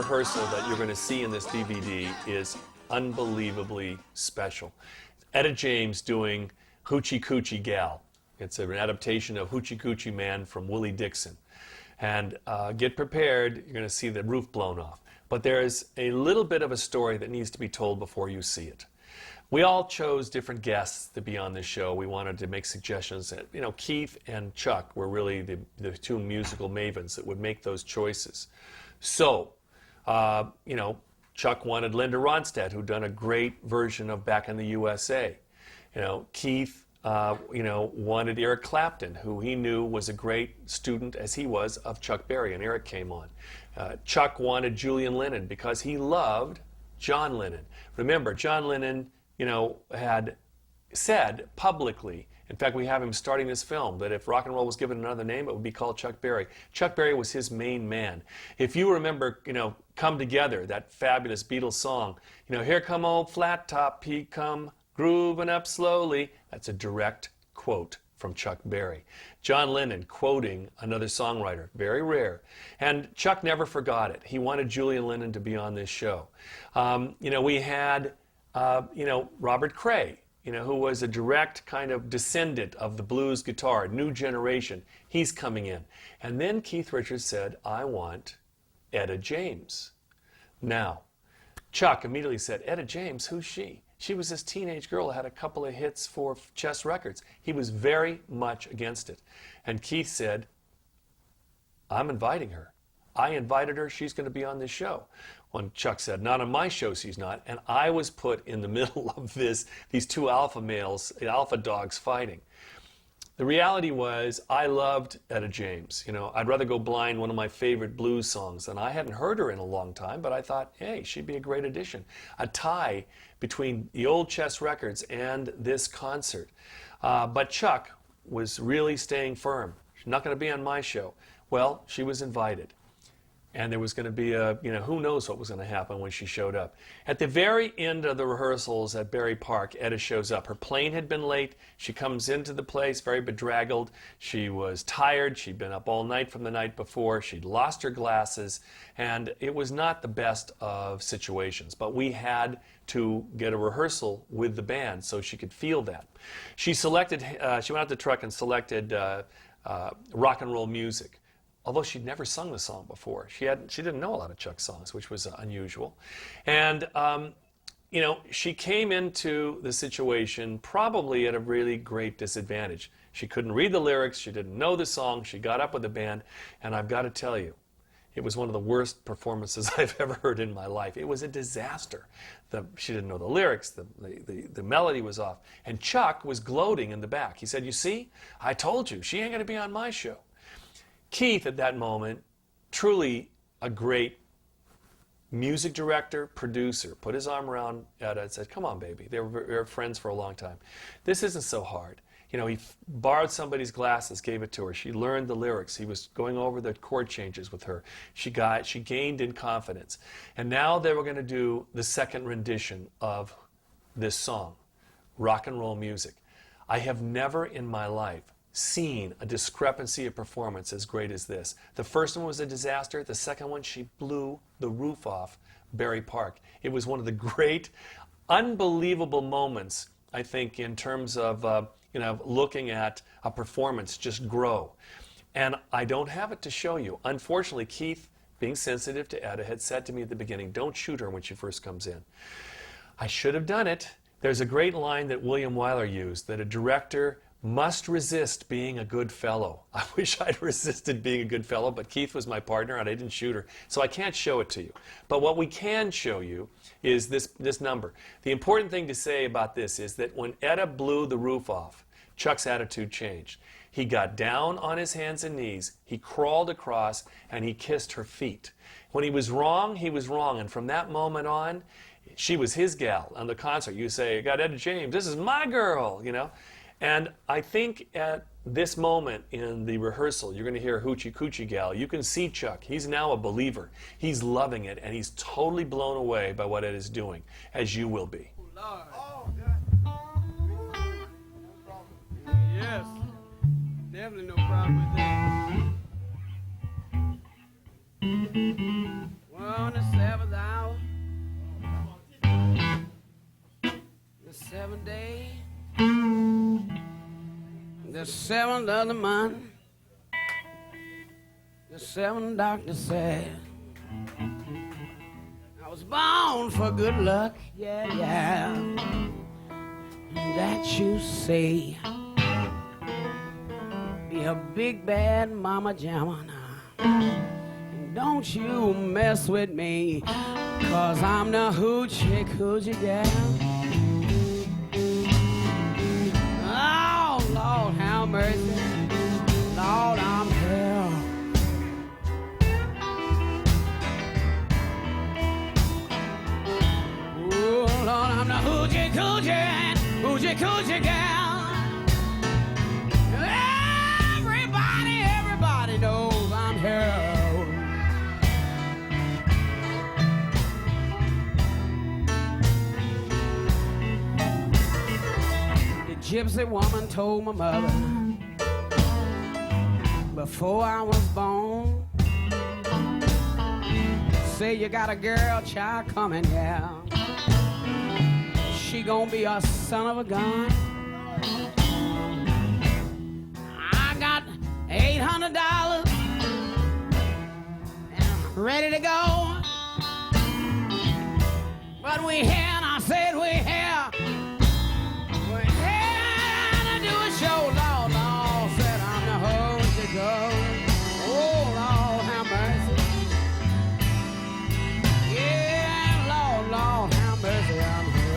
rehearsal that you're going to see in this DVD is unbelievably special. Etta James doing Hoochie Coochie Gal. It's an adaptation of Hoochie Coochie Man from Willie Dixon. And get prepared, you're going to see the roof blown off. But there's a little bit of a story that needs to be told before you see it. We all chose different guests to be on this show. We wanted to make suggestions. Keith and Chuck were really the two musical mavens that would make those choices. So, Chuck wanted Linda Ronstadt, who'd done a great version of Back in the USA. Keith, wanted Eric Clapton, who he knew was a great student, as he was, of Chuck Berry, and Eric came on. Chuck wanted Julian Lennon because he loved John Lennon. Remember, John Lennon, had said publicly, in fact, we have him starting this film, that if rock and roll was given another name, it would be called Chuck Berry. Chuck Berry was his main man. If you remember, Come Together, that fabulous Beatles song, here come old flat top, he come grooving up slowly. That's a direct quote from Chuck Berry. John Lennon quoting another songwriter, very rare. And Chuck never forgot it. He wanted Julian Lennon to be on this show. We had Robert Cray, who was a direct kind of descendant of the blues guitar, new generation. He's coming in. And then Keith Richards said, I want Etta James. Now, Chuck immediately said, Etta James, who's she? She was this teenage girl who had a couple of hits for Chess Records. He was very much against it. And Keith said, I'm inviting her. I invited her, she's going to be on this show. When Chuck said, not on my show, she's not. And I was put in the middle of these two alpha males, alpha dogs fighting. The reality was, I loved Etta James. I'd rather go blind, one of my favorite blues songs. And I hadn't heard her in a long time, but I thought, hey, she'd be a great addition. A tie between the old Chess Records and this concert. But Chuck was really staying firm. She's not going to be on my show. Well, she was invited. And there was going to be who knows what was going to happen when she showed up. At the very end of the rehearsals at Berry Park, Etta shows up. Her plane had been late. She comes into the place very bedraggled. She was tired. She'd been up all night from the night before. She'd lost her glasses. And it was not the best of situations. But we had to get a rehearsal with the band so she could feel that. She went out to the truck and selected rock and roll music. Although she'd never sung the song before. She didn't know a lot of Chuck's songs, which was unusual. And, she came into the situation probably at a really great disadvantage. She couldn't read the lyrics, she didn't know the song, she got up with the band, and I've got to tell you, it was one of the worst performances I've ever heard in my life. It was a disaster. She didn't know the lyrics, the melody was off. And Chuck was gloating in the back. He said, you see, I told you, she ain't going to be on my show. Keith, at that moment, truly a great music director, producer, put his arm around Etta and said, come on, baby. They were friends for a long time. This isn't so hard. He borrowed somebody's glasses, gave it to her. She learned the lyrics. He was going over the chord changes with her. She gained in confidence. And now they were going to do the second rendition of this song, rock and roll music. I have never in my life seen a discrepancy of performance as great as this. The first one was a disaster. The second one, she blew the roof off Berry Park. It was one of the great, unbelievable moments, I think, in terms of looking at a performance just grow. And I don't have it to show you. Unfortunately, Keith, being sensitive to Etta, had said to me at the beginning, don't shoot her when she first comes in. I should have done it. There's a great line that William Wyler used, that a director must resist being a good fellow. I wish I'd resisted being a good fellow, but Keith was my partner and I didn't shoot her, so I can't show it to you. But what we can show you is this number. The important thing to say about this is that when Etta blew the roof off, Chuck's attitude changed. He got down on his hands and knees, he crawled across, and he kissed her feet. When he was wrong, and from that moment on, she was his gal. On the concert, you say, I got Etta James, this is my girl, And I think at this moment in the rehearsal, you're going to hear Hoochie Coochie Gal. You can see Chuck. He's now a believer. He's loving it, and he's totally blown away by what it is doing, as you will be. Oh, yes. Definitely no problem with that. Well, on the day, the 7th of the month, the 7th doctor said I was born for good luck, yeah, yeah. That you say, be a big bad mama jamma now. Don't you mess with me, 'cause I'm the hoochie coochie gal. Oh, Lord, have mercy. Lord, I'm hell. Oh, Lord, I'm the hoochie coochie gal. Everybody knows I'm hell. The gypsy woman told my mother before I was born, say you got a girl child coming, yeah. She gonna be a son of a gun. I got $800 and I'm ready to go. But we here, and I said we here. We're here to do a show. Lord, Lord, said I'm the host to go. Oh, Lord, have mercy. Yeah, Lord, Lord, have mercy, I'm here.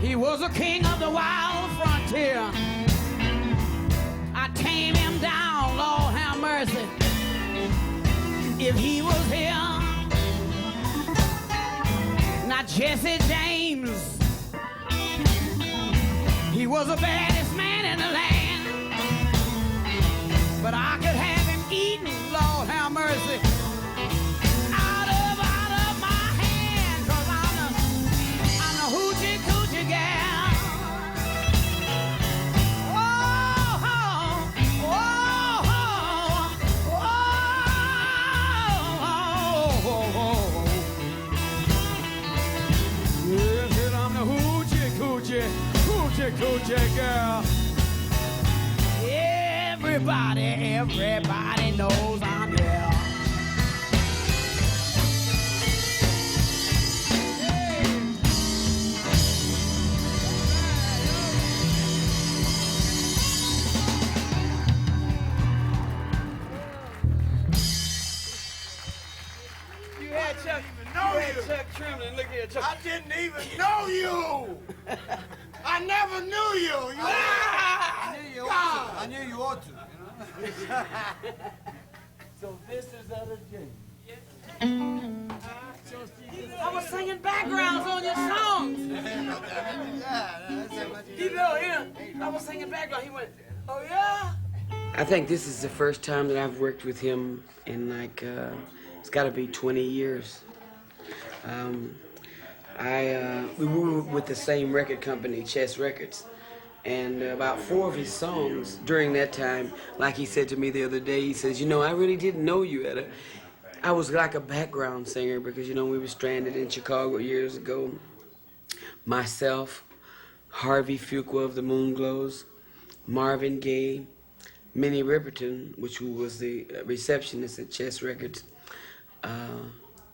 He was a king of the wild frontier. I tame him down, Lord have mercy, if he was here. Not Jesse James, he was the baddest man in the land, but I could have him eaten, Lord have mercy, out of my hand, 'cause I'm the hoochie coochie gal. Oh, oh, oh, oh, oh, oh. Yes, I'm the hoochie coochie girl. Everybody knows I'm here. had Chuck. even know you. Chuck trembling. Look here, Chuck. I didn't even know you. I never knew you. I knew you ought to. You know? So this is Etta James. I was singing backgrounds on your songs. He know him. I was singing background. He went, oh yeah? I think this is the first time that I've worked with him in like, it's got to be 20 years. We were with the same record company, Chess Records, and about 4 of his songs during that time, like he said to me the other day, he says, you know, I really didn't know you, Etta. I was like a background singer because, you know, we were stranded in Chicago years ago. Myself, Harvey Fuqua of the Moonglows, Marvin Gaye, Minnie Riperton, which was the receptionist at Chess Records.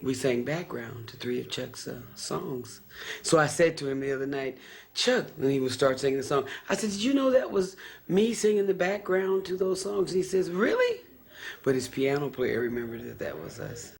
We sang background to 3 of Chuck's songs. So I said to him the other night, Chuck, when he would start singing the song, I said, did you know that was me singing the background to those songs? And he says, really? But his piano player remembered that that was us.